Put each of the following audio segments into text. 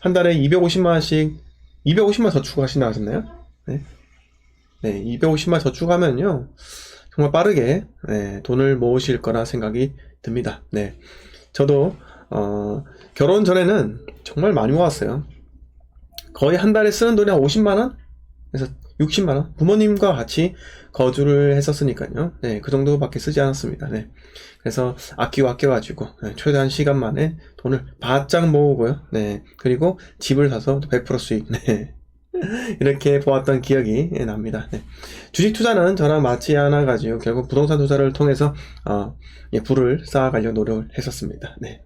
한 달에 250만원씩, 250만 저축하신다 하셨나요? 네. 네, 250만 저축하면요. 정말 빠르게, 네, 돈을 모으실 거라 생각이 듭니다. 네. 저도, 결혼 전에는 정말 많이 모았어요. 거의 한 달에 쓰는 돈이 한 50만원? 그래서 60만원? 부모님과 같이 거주를 했었으니까요. 네, 그 정도밖에 쓰지 않았습니다. 네. 그래서 아껴가지고, 네, 최대한 시간 만에 돈을 바짝 모으고요. 네. 그리고 집을 사서 100% 수익, 네. 이렇게 보았던 기억이 납니다. 네. 주식 투자는 저랑 맞지 않아가지고 결국 부동산 투자를 통해서 부를 쌓아가려고 노력을 했었습니다. 네.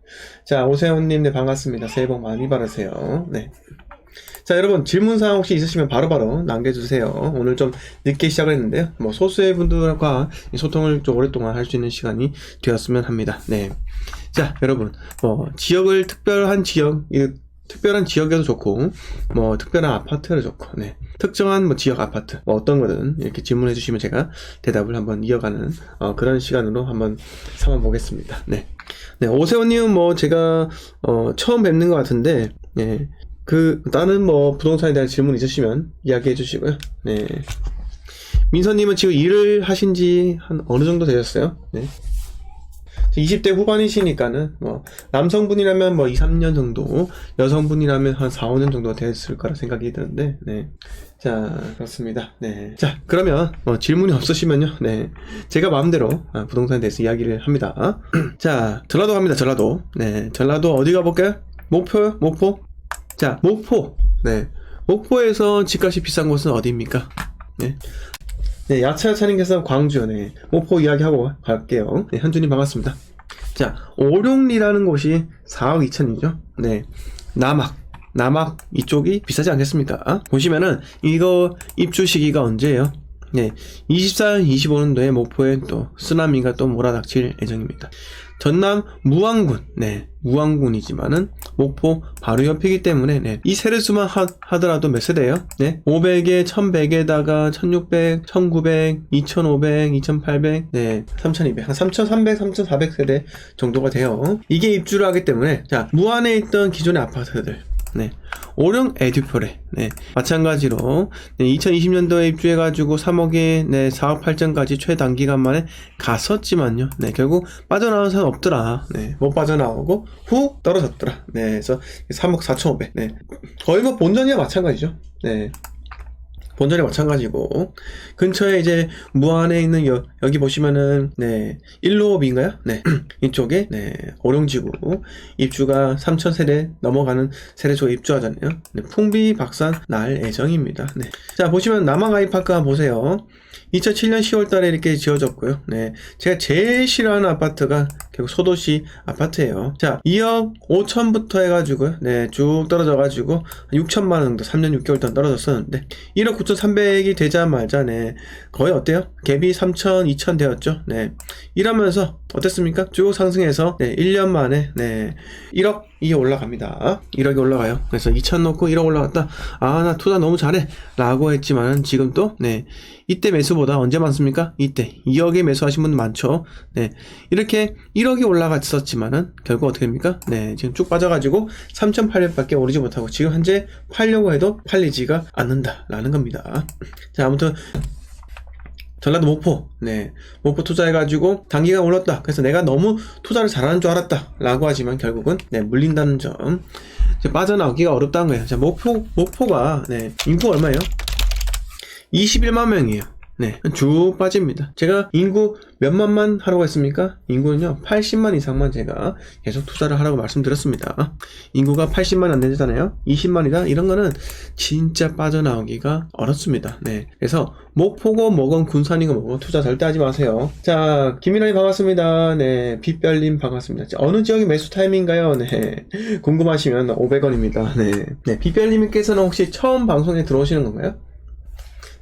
자, 오세훈님, 네, 반갑습니다. 새해 복 많이 받으세요. 네. 자, 여러분 질문사항 혹시 있으시면 바로바로 남겨주세요. 오늘 좀 늦게 시작을 했는데요. 뭐 소수의 분들과 소통을 좀 오랫동안 할 수 있는 시간이 되었으면 합니다. 네. 자, 여러분 지역을 특별한 지역에도 좋고, 특별한 아파트도 좋고, 네. 특정한 지역 아파트, 어떤 거든 이렇게 질문해 주시면 제가 대답을 한번 이어가는, 그런 시간으로 한번 삼아 보겠습니다. 네. 네, 오세훈님은 제가, 처음 뵙는 것 같은데, 네. 다른 부동산에 대한 질문 있으시면 이야기해 주시고요. 네. 민서님은 지금 일을 하신 지 한 어느 정도 되셨어요? 네. 20대 후반이시니까는 남성분이라면 2, 3년 정도, 여성분이라면 한 4, 5년 정도 됐을 거라 생각이 드는데, 네. 자, 그렇습니다. 네. 자, 그러면 질문이 없으시면요. 네. 제가 마음대로 부동산에 대해서 이야기를 합니다. 자, 전라도 갑니다. 전라도. 네. 전라도 어디 가볼까요? 목포요? 목포? 자, 목포. 네. 목포에서 집값이 비싼 곳은 어디입니까? 네. 네, 야차차님께서 광주요. 네. 목포 이야기하고 갈게요. 네, 현준님 반갑습니다. 자, 오룡리라는 곳이 4억 2천이죠. 네. 남악 이쪽이 비싸지 않겠습니까? 보시면은 이거 입주 시기가 언제예요? 네. 24, 25년도에 목포에 또 쓰나미가 또 몰아닥칠 예정입니다. 전남 무안군, 네, 무안군이지만은 목포 바로 옆이기 때문에, 네, 이 세대수만 하더라도 몇 세대예요? 네, 500에 1100에다가 1600, 1900, 2500, 2800, 네, 3200, 한 3300, 3400 세대 정도가 돼요. 이게 입주를 하기 때문에, 자, 무안에 있던 기존의 아파트들, 네, 오령 에듀표레, 네, 마찬가지로, 네, 2020년도에 입주해가지고 3억에, 네, 4억 8천까지 최단기간 만에 갔었지만요, 네, 결국 빠져나온 사람 없더라, 네, 못 빠져나오고, 훅 떨어졌더라, 네, 그래서 3억 4,500, 네, 거의 본전이야 마찬가지죠, 네. 본전이 마찬가지고, 근처에 이제 무안에 있는 여기 보시면은, 네, 1로업인가요? 네, 이쪽에, 네, 오룡지구 입주가 3,000세대 넘어가는 세대 쪽 입주하잖아요. 네, 풍비박산 날 예정입니다. 네. 자, 보시면 남한가이파크 한번 보세요. 2007년 10월 달에 이렇게 지어졌고요. 네. 제가 제일 싫어하는 아파트가 결국 소도시 아파트예요. 자, 2억 5천부터 해가지고요. 네, 쭉 떨어져가지고 6천만 원 정도 3년 6개월 동안 떨어졌었는데 1억 9,300이 되자마자 네, 거의 어때요? 갭이 3천, 2천 되었죠. 네. 이러면서 어땠습니까? 쭉 상승해서 네, 1년 만에 네, 1억이 올라갑니다. 1억이 올라가요. 그래서 2천 놓고 1억 올라갔다. 아, 나 투자 너무 잘해 라고 했지만 지금 또 네, 이때 매수보다 언제 많습니까? 이때 2억에 매수하신 분들 많죠. 네, 이렇게 1억이 올라갔었지만은 결국 어떻게 됩니까? 네, 지금 쭉 빠져가지고 3,800밖에 오르지 못하고 지금 현재 팔려고 해도 팔리지가 않는다라는 겁니다. 자, 아무튼 전라도 목포, 네, 목포 투자해가지고 단기간 올랐다. 그래서 내가 너무 투자를 잘하는 줄 알았다 라고 하지만 결국은 네, 물린다는 점, 빠져나오기가 어렵다는 거예요. 자, 목포가 네, 인구가 얼마예요? 21만 명이에요. 네, 쭉 빠집니다. 제가 인구 몇만만 하라고 했습니까? 인구는요 80만 이상만 제가 계속 투자를 하라고 말씀드렸습니다. 인구가 80만 안 되잖아요. 20만이다 이런 거는 진짜 빠져나오기가 어렵습니다. 네, 그래서 목포고 뭐건 군산이고 뭐건 투자 절대 하지 마세요. 자, 김민환님 반갑습니다. 네, 빛별님 반갑습니다. 자, 어느 지역이 매수 타임인가요? 네, 궁금하시면 500원입니다. 네, 네, 빛별님께서는 혹시 처음 방송에 들어오시는 건가요?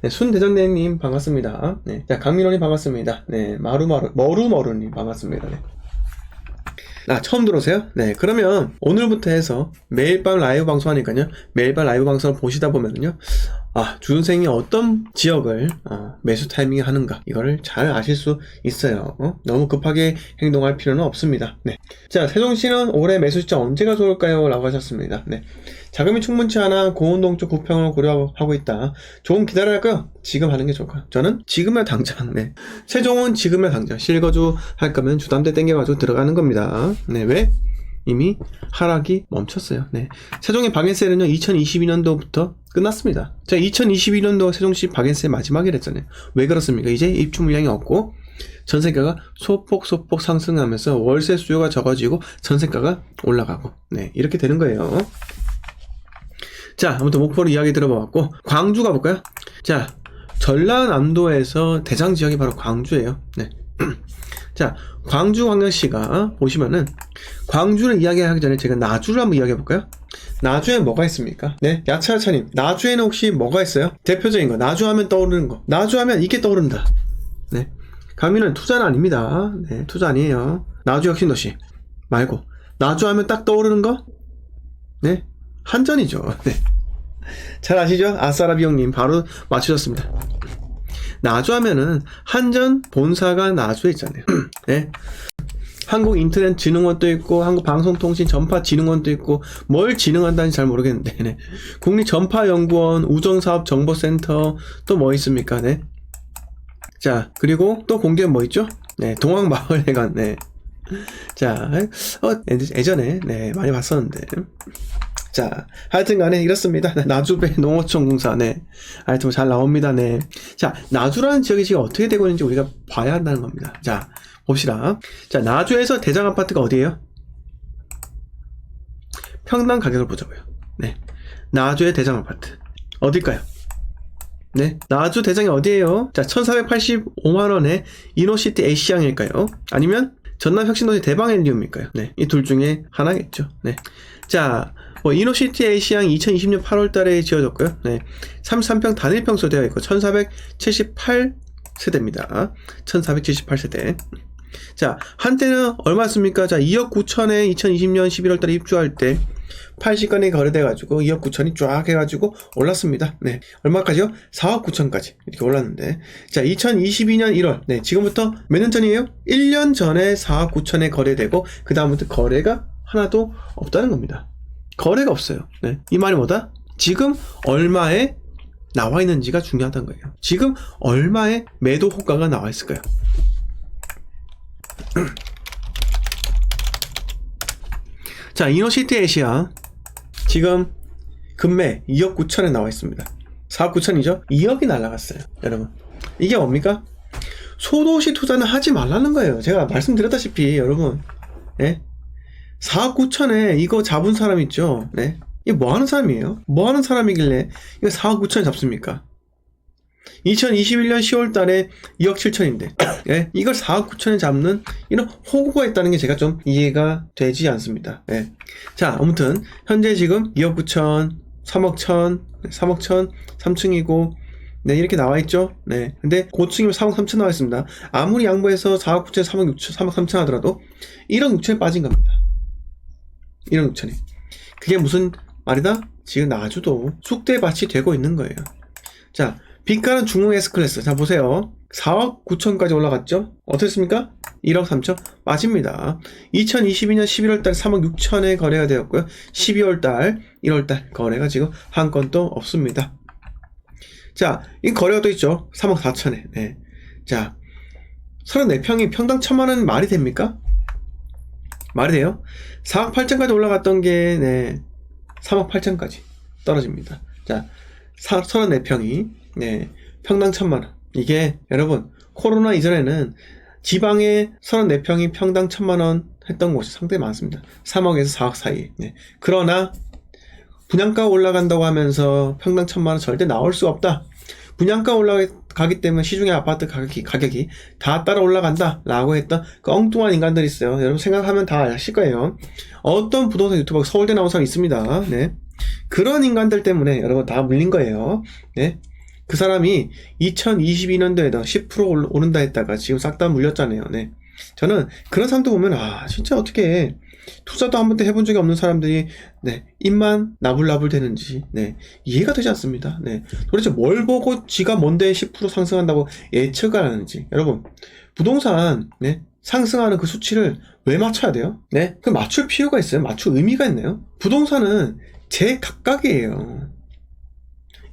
네, 순대전대님 반갑습니다. 네, 자, 강민호님 반갑습니다. 네, 머루님 반갑습니다. 네. 아, 처음 들어오세요? 네, 그러면 오늘부터 해서 매일 밤 라이브 방송하니까요. 매일 밤 라이브 방송을 보시다 보면요. 아, 주선생이 어떤 지역을 매수 타이밍에 하는가 이거를 잘 아실 수 있어요. 너무 급하게 행동할 필요는 없습니다. 네. 자, 세종시는 올해 매수 시점 언제가 좋을까요? 라고 하셨습니다. 네. 자금이 충분치 않아 고운동 쪽 구평을 고려하고 있다. 조금 기다려야 할까요? 지금 하는 게 좋을까요? 저는 지금이야 당장. 네. 세종은 지금이야 당장. 실거주 할 거면 주담대 땡겨가지고 들어가는 겁니다. 네. 왜? 이미 하락이 멈췄어요. 네. 세종의 박앤셀은요 2022년도부터 끝났습니다. 자, 2022년도 세종시 박앤셀 마지막이랬잖아요. 왜 그렇습니까? 이제 입주 물량이 없고 전세가가 소폭 상승하면서 월세 수요가 적어지고 전세가가 올라가고, 네, 이렇게 되는 거예요. 자, 아무튼 목포로 이야기 들어봤고 광주 가볼까요? 자, 전라남도에서 대장 지역이 바로 광주예요. 네. 자, 광주광역시가 보시면은 광주를 이야기하기 전에 제가 나주를 한번 이야기해 볼까요? 나주에 뭐가 있습니까? 네, 야차야차님, 나주에는 혹시 뭐가 있어요? 대표적인 거, 나주하면 떠오르는 거, 나주하면 이게 떠오른다. 네, 가미는 투자는 아닙니다. 네, 투자 아니에요. 나주 혁신도시 말고 나주하면 딱 떠오르는 거? 네, 한전이죠. 네, 잘 아시죠? 아싸라비 형님 바로 맞추셨습니다. 나주하면은 한전 본사가 나주에 있잖아요. 네. 한국인터넷진흥원도 있고 한국방송통신전파진흥원도 있고 뭘 진흥한다는지 잘 모르겠는데, 네. 국립전파연구원, 우정사업정보센터, 또 뭐 있습니까? 네. 자, 그리고 또 공개는 뭐 있죠? 네, 동학마을회관. 네. 자, 예전에 네 많이 봤었는데. 자, 하여튼 간에 이렇습니다. 나주배 농어촌 공사. 네. 하여튼 잘 나옵니다. 네. 자, 나주라는 지역이 지금 어떻게 되고 있는지 우리가 봐야 한다는 겁니다. 자, 봅시다. 자, 나주에서 대장 아파트가 어디예요? 평당 가격을 보자고요. 네. 나주의 대장 아파트. 어딜까요? 네. 나주 대장이 어디예요? 자, 1485만원에 이노시티 A시향일까요? 아니면 전남 혁신도시 대방헬리움일까요? 네. 이 둘 중에 하나겠죠. 네. 자, 이노시티 A시향 2020년 8월달에 지어졌고요. 네, 33평 단일평수 되어 있고 1478세대입니다. 1478세대. 자, 한때는 얼마였습니까? 자, 2억 9천에 2020년 11월달에 입주할 때 80건이 거래돼가지고 2억 9천이 쫙 해가지고 올랐습니다. 네, 얼마까지요? 4억 9천까지 이렇게 올랐는데, 자, 2022년 1월, 네, 지금부터 몇 년 전이에요? 1년 전에 4억 9천에 거래되고 그 다음부터 거래가 하나도 없다는 겁니다. 거래가 없어요. 네. 이 말이 뭐다? 지금 얼마에 나와 있는지가 중요하다는 거예요. 지금 얼마의 매도 호가가 나와 있을까요? 자, 이노시티 에시아 지금 금매 2억 9천에 나와 있습니다. 4억 9천이죠? 2억이 날라갔어요. 여러분, 이게 뭡니까? 소도시 투자는 하지 말라는 거예요. 제가 말씀드렸다시피 여러분, 예? 4억 9천에 이거 잡은 사람 있죠? 네. 이게 뭐 하는 사람이에요? 뭐 하는 사람이길래 이거 4억 9천에 잡습니까? 2021년 10월 달에 2억 7천인데, 예? 이걸 4억 9천에 잡는 이런 호구가 있다는 게 제가 좀 이해가 되지 않습니다. 예. 자, 아무튼, 현재 지금 2억 9천, 3억 천, 3억 천, 3층이고, 네, 이렇게 나와 있죠? 네. 근데 고층이면 3억 3천 나와 있습니다. 아무리 양보해서 4억 9천, 3억 6천, 3억 3천 하더라도 1억 6천에 빠진 겁니다. 1억 6천이. 그게 무슨 말이다? 지금 나주도 쑥대밭이 되고 있는 거예요. 자, 빛가는 중흥 S클래스. 자, 보세요. 4억 9천까지 올라갔죠? 어떻습니까? 1억 3천 빠집니다. 2022년 11월달 3억 6천에 거래가 되었고요. 12월달, 1월달 거래가 지금 한 건도 없습니다. 자, 이 거래가 또 있죠? 3억 4천에. 네. 자, 34평이 평당 1,000만원 말이 됩니까? 말이 돼요? 4억 8천까지 올라갔던 게, 네, 3억 8천까지 떨어집니다. 자, 34평이, 네, 평당 1,000만원. 이게, 여러분, 코로나 이전에는 지방에 34평이 평당 1,000만원 했던 곳이 상당히 많습니다. 3억에서 4억 사이. 네. 그러나, 분양가 올라간다고 하면서 평당 1,000만원 절대 나올 수 없다. 분양가 올라가기 때문에 시중의 아파트 가격이 다 따라 올라간다 라고 했던 그 엉뚱한 인간들이 있어요. 여러분 생각하면 다 아실 거예요. 어떤 부동산 유튜버 서울대 나온 사람이 있습니다. 네. 그런 인간들 때문에 여러분 다 물린 거예요. 네. 그 사람이 2022년도에도 10% 오른다 했다가 지금 싹 다 물렸잖아요. 네. 저는 그런 사람도 보면, 아, 진짜 어떻게 투자도 한 번도 해본 적이 없는 사람들이, 네, 입만 나불나불 되는지, 네, 이해가 되지 않습니다. 네, 도대체 뭘 보고 지가 뭔데 10% 상승한다고 예측을 하는지. 여러분, 부동산, 네, 상승하는 그 수치를 왜 맞춰야 돼요? 네, 그 맞출 필요가 있어요? 맞출 의미가 있나요? 부동산은 제각각이에요.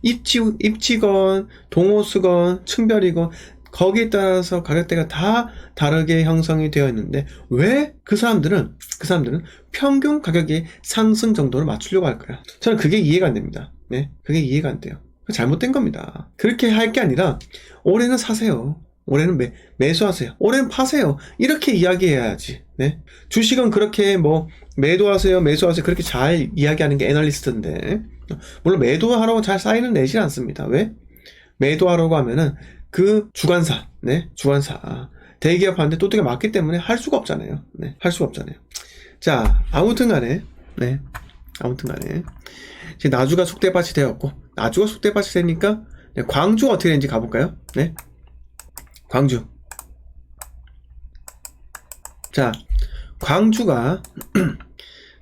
입지건, 동호수건, 층별이건, 거기에 따라서 가격대가 다 다르게 형성이 되어 있는데, 왜 그 사람들은 평균 가격의 상승 정도를 맞추려고 할까요? 저는 그게 이해가 안 됩니다. 네, 그게 이해가 안 돼요. 잘못된 겁니다. 그렇게 할 게 아니라, 올해는 사세요. 올해는 매수하세요. 올해는 파세요. 이렇게 이야기해야지. 네. 주식은 그렇게 뭐, 매도하세요, 매수하세요. 그렇게 잘 이야기하는 게 애널리스트인데, 물론 매도하라고 잘 사인은 내지 않습니다. 왜? 매도하라고 하면은, 그 주관사, 네, 주관사. 대기업한테 또뜨게 맞기 때문에 할 수가 없잖아요. 네, 할 수가 없잖아요. 자, 아무튼 간에, 네, 아무튼 간에. 지금 나주가 속대밭이 되었고, 나주가 속대밭이 되니까, 네, 광주가 어떻게 되는지 가볼까요? 네. 광주. 자, 광주가,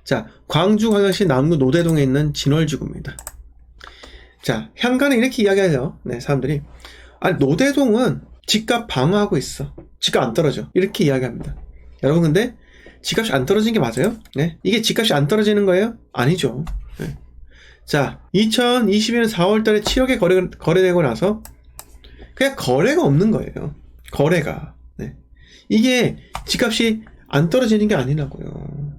자, 광주광역시 남구 노대동에 있는 진월지구입니다. 자, 현관에 이렇게 이야기하죠. 네, 사람들이. 아니, 노대동은 집값 방어하고 있어. 집값 안 떨어져. 이렇게 이야기합니다. 여러분, 근데 집값이 안 떨어지는 게 맞아요? 네. 이게 집값이 안 떨어지는 거예요? 아니죠. 네. 자, 2022년 4월 달에 7억에 거래되고 나서 그냥 거래가 없는 거예요. 거래가. 네. 이게 집값이 안 떨어지는 게 아니라고요.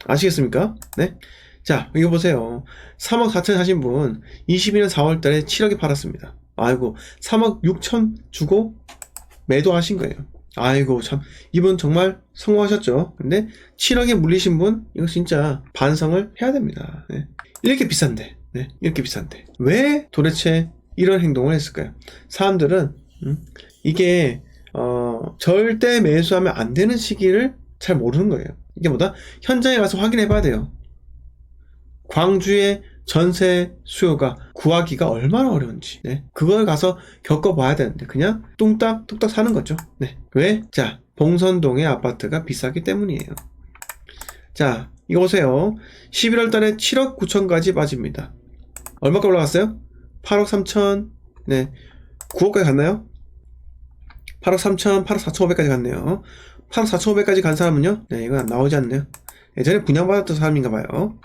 아시겠습니까? 네. 자, 이거 보세요. 3억 4천 사신 분 22년 4월 달에 7억에 팔았습니다. 아이고, 3억 6천 주고 매도하신 거예요. 아이고, 참, 이분 정말 성공하셨죠? 근데 7억에 물리신 분, 이거 진짜 반성을 해야 됩니다. 네. 이렇게 비싼데, 네. 이렇게 비싼데. 왜 도대체 이런 행동을 했을까요? 사람들은, 이게, 절대 매수하면 안 되는 시기를 잘 모르는 거예요. 이게 뭐다? 현장에 가서 확인해 봐야 돼요. 광주의 전세 수요가 구하기가 얼마나 어려운지, 네. 그걸 가서 겪어봐야 되는데 그냥 뚱딱 사는 거죠. 네. 왜? 자, 봉선동의 아파트가 비싸기 때문이에요. 자, 이거 보세요. 11월 달에 7억 9천까지 빠집니다. 얼마까지 올라갔어요? 8억 3천, 네. 9억까지 갔나요? 8억 3천, 8억 4천5백까지 갔네요. 8억 4천5백까지 간 사람은요? 네, 이건 나오지 않네요. 예전에 분양받았던 사람인가 봐요.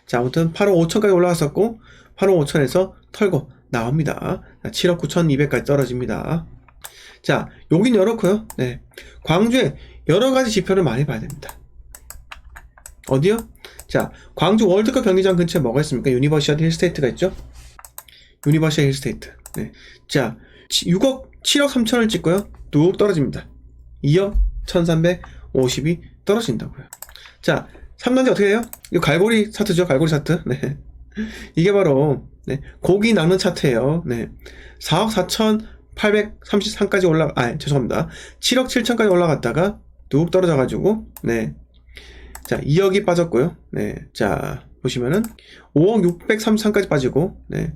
자, 아무튼 8억 5천까지 올라갔었고 8억 5천에서 털고 나옵니다. 7억 9천2백까지 떨어집니다. 자, 여긴 이렇고요. 네, 광주에 여러 가지 지표를 많이 봐야 됩니다. 어디요? 자, 광주 월드컵 경기장 근처에 뭐가 있습니까? 유니버시아드 힐스테이트가 있죠? 유니버시아드 힐스테이트. 네. 자, 7억 3천을 찍고요. 뚝 떨어집니다. 2억 1350이 떨어진다고요. 자, 3단지 어떻게 해요? 이거 갈고리 차트죠? 갈고리 차트. 네. 이게 바로, 네, 고기 낚는 차트예요. 네. 4억 4,833까지 죄송합니다. 7억 7천까지 올라갔다가 뚝 떨어져가지고, 네. 자, 2억이 빠졌고요. 네. 자, 보시면은 5억 633까지 빠지고, 네.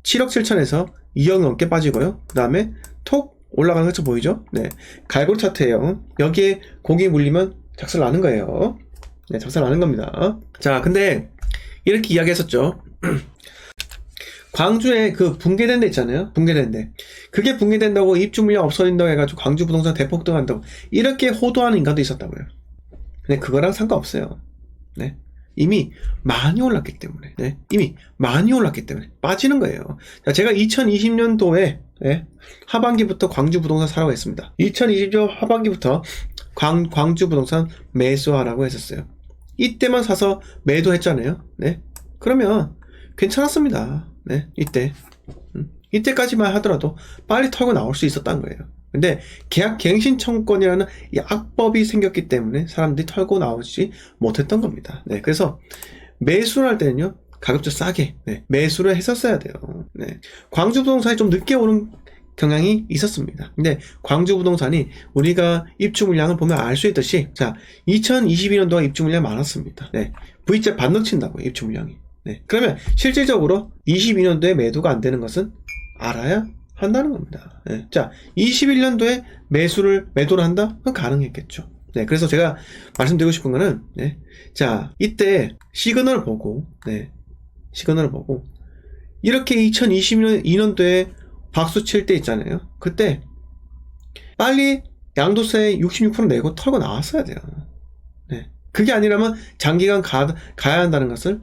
7억 7천에서 2억 넘게 빠지고요. 그 다음에 톡 올라가는 것처럼 보이죠? 네. 갈고리 차트예요. 여기에 고기 물리면 작살 나는 거예요. 네, 작살 나는 겁니다. 자, 근데 이렇게 이야기했었죠. 광주에 그 붕괴된 데 있잖아요. 붕괴된 데. 그게 붕괴된다고 입주 물량 없어진다고 해가지고 광주 부동산 대폭등한다고 이렇게 호도하는 인간도 있었다고요. 근데 그거랑 상관없어요. 네. 이미 많이 올랐기 때문에. 네. 이미 많이 올랐기 때문에 빠지는 거예요. 자, 제가 2020년도에 네, 하반기부터 광주 부동산 사라고 했습니다. 2020년 하반기부터 광주 부동산 매수하라고 했었어요. 이때만 사서 매도했잖아요. 네. 그러면 괜찮았습니다. 네. 이때까지만 하더라도 빨리 털고 나올 수 있었던 거예요. 근데 계약갱신 청구권이라는 이 악법이 생겼기 때문에 사람들이 털고 나오지 못했던 겁니다. 네. 그래서 매수를 할 때는요, 가급적 싸게, 네, 매수를 했었어야 돼요. 네. 광주 부동산이 좀 늦게 오는 경향이 있었습니다. 근데 광주 부동산이 우리가 입주 물량을 보면 알 수 있듯이, 자, 2022년도가 입주 물량이 많았습니다. 네. V자 반등 친다고요, 입주 물량이. 네. 그러면 실질적으로 22년도에 매도가 안 되는 것은 알아야 한다는 겁니다. 네. 자, 21년도에 매도를 한다? 그건 가능했겠죠. 네. 그래서 제가 말씀드리고 싶은 거는, 네. 자, 이때 시그널을 보고, 네. 시그널을 보고, 이렇게 2022년도에 박수 칠 때 있잖아요. 그때 빨리 양도세 66% 내고 털고 나왔어야 돼요. 네. 그게 아니라면 장기간 가야 한다는 것을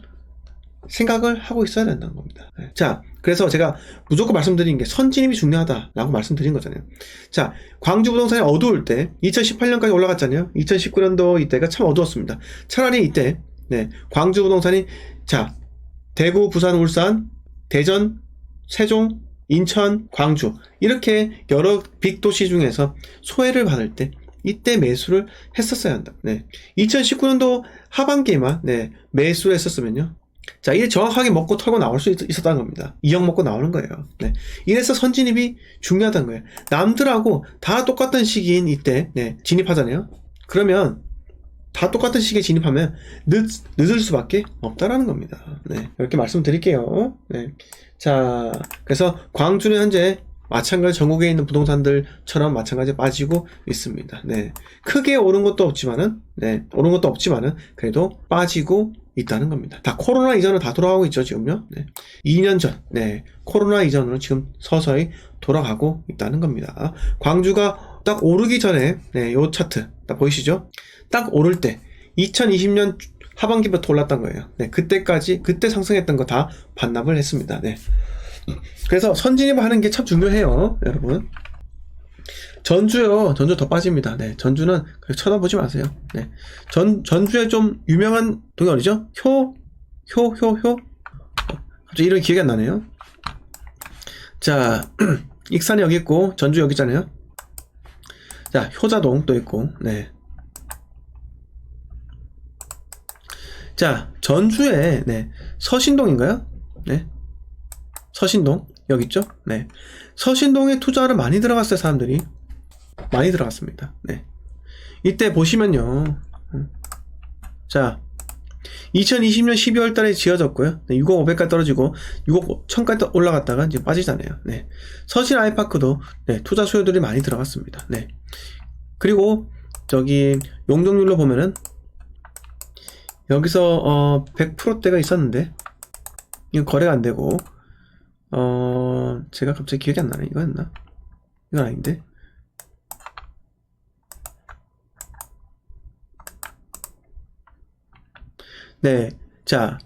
생각을 하고 있어야 된다는 겁니다. 네. 자, 그래서 제가 무조건 말씀드린 게 선진입이 중요하다라고 말씀드린 거잖아요. 자, 광주 부동산이 어두울 때 2018년까지 올라갔잖아요. 2019년도 이때가 참 어두웠습니다. 차라리 이때 네, 광주 부동산이 자, 대구, 부산, 울산, 대전, 세종, 인천, 광주 이렇게 여러 빅도시 중에서 소외를 받을 때 이때 매수를 했었어야 한다. 네. 2019년도 하반기에만 네, 매수를 했었으면요. 자, 이게 정확하게 먹고 털고 나올 수 있었다는 겁니다. 2억 먹고 나오는 거예요. 네. 이래서 선진입이 중요하다는 거예요. 남들하고 다 똑같은 시기인 이때 네, 진입하잖아요. 그러면 다 똑같은 시기에 진입하면 늦을 수밖에 없다라는 겁니다. 네. 이렇게 말씀드릴게요. 네. 자, 그래서 광주는 현재 마찬가지 전국에 있는 부동산들처럼 마찬가지로 빠지고 있습니다. 네. 크게 오른 것도 없지만은, 네. 오른 것도 없지만은, 그래도 빠지고 있다는 겁니다. 다 코로나 이전으로 다 돌아가고 있죠, 지금요. 네. 2년 전, 네. 코로나 이전으로 지금 서서히 돌아가고 있다는 겁니다. 광주가 딱 오르기 전에, 네. 요 차트, 딱 보이시죠? 딱 오를 때, 2020년 하반기부터 올랐던 거예요. 네. 그때 상승했던 거 다 반납을 했습니다. 네. 그래서 선진입을 하는 게 참 중요해요, 여러분. 전주 더 빠집니다. 네, 전주는 쳐다보지 마세요. 네, 전주에 좀 유명한 동이 어디죠? 갑자기 이름이 기억이 안 나네요. 자, 익산이 여기 있고, 전주 여기 있잖아요. 자, 효자동 또 있고, 네. 자, 전주에, 네, 서신동인가요? 네. 서신동 여기 있죠? 네. 서신동에 투자를 많이 들어갔어요. 사람들이 많이 들어갔습니다. 네. 이때 보시면요. 자, 2020년 12월 달에 지어졌고요. 네, 6억 500까지 떨어지고 6억 1000까지 올라갔다가 이제 빠지잖아요. 네. 서신 아이파크도 네, 투자 수요들이 많이 들어갔습니다. 네. 그리고 저기 용적률로 보면은 여기서 100%대가 있었는데 이건 거래가 안 되고 제가 갑자기 기억이 안 나네. 이거였나? 이건 아닌데. 네. 자,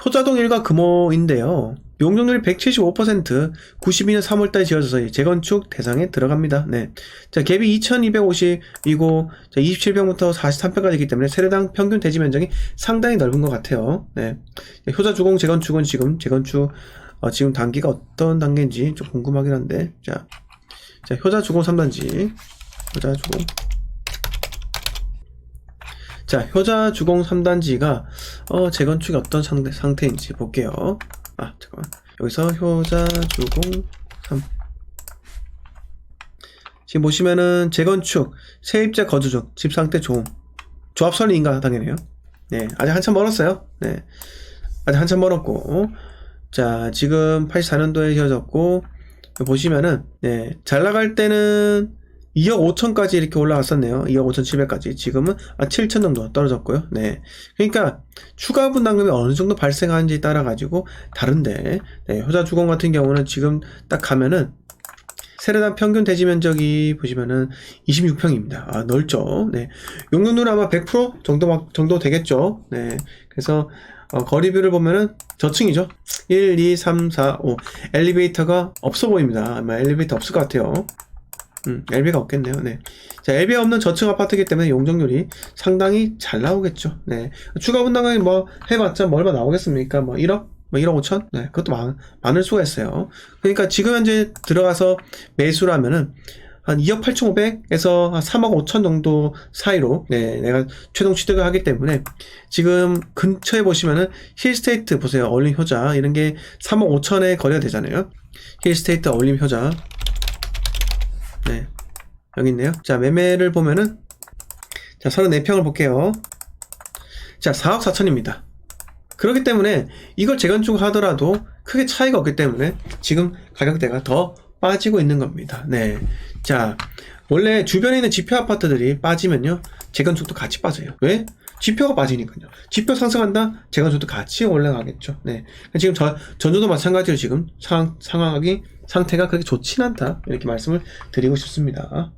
효자동 일가 금호인데요. 용적률이 175%, 92년 3월달에 지어져서 재건축 대상에 들어갑니다. 네. 자, 갭이 2250이고, 자, 27평부터 43평까지 있기 때문에 세대당 평균 대지 면적이 상당히 넓은 것 같아요. 네. 효자주공 재건축은 지금 지금 단계가 어떤 단계인지 좀 궁금하긴 한데, 자, 효자주공 3단지, 효자주공 3단지가, 재건축이 어떤 상태인지 볼게요. 잠깐만. 여기서 효자주공 3. 지금 보시면은, 재건축, 세입자 거주 중, 집 상태 좋음. 조합 설립 인가 당연해요. 네, 아직 한참 멀었어요. 네. 아직 한참 멀었고, 자, 지금 84년도에 지어졌고, 보시면은, 네, 잘 나갈 때는 2억 5천까지 이렇게 올라갔었네요. 2억 5천 7백까지. 지금은 7천 정도 떨어졌고요. 네. 그러니까, 추가 분담금이 어느 정도 발생하는지 따라가지고 다른데, 네, 효자주공 같은 경우는 지금 딱 가면은, 세대당 평균 대지 면적이 보시면은 26평입니다. 넓죠. 네. 용적률은 아마 100% 정도 되겠죠. 네. 그래서, 거리뷰를 보면은 저층이죠. 1, 2, 3, 4, 5. 엘리베이터가 없어 보입니다. 아마 엘리베이터 없을 것 같아요. 엘리베이터가 없겠네요. 네. 자, 엘리베이터 없는 저층 아파트이기 때문에 용적률이 상당히 잘 나오겠죠. 네. 추가 분담금이 해봤자 얼마 나오겠습니까? 1억? 1억 5천? 네. 그것도 많을 수가 있어요. 그러니까 지금 현재 들어가서 매수를 하면은 한 2억 8,500에서 한 3억 5천 정도 사이로, 네, 내가 최종 취득을 하기 때문에, 지금 근처에 보시면은, 힐스테이트 보세요. 얼림 효자. 이런 게 3억 5천에 거래가 되잖아요. 힐스테이트 얼림 효자. 네. 여기 있네요. 자, 매매를 보면은, 자, 34평을 볼게요. 자, 4억 4천입니다. 그렇기 때문에, 이걸 재건축 하더라도 크게 차이가 없기 때문에, 지금 가격대가 더 빠지고 있는 겁니다. 네. 자, 원래 주변에 있는 지표 아파트들이 빠지면요, 재건축도 같이 빠져요. 왜? 지표가 빠지니까요. 지표 상승한다, 재건축도 같이 올라가겠죠. 네. 지금 전주도 마찬가지로 지금 상태가 그렇게 좋진 않다. 이렇게 말씀을 드리고 싶습니다.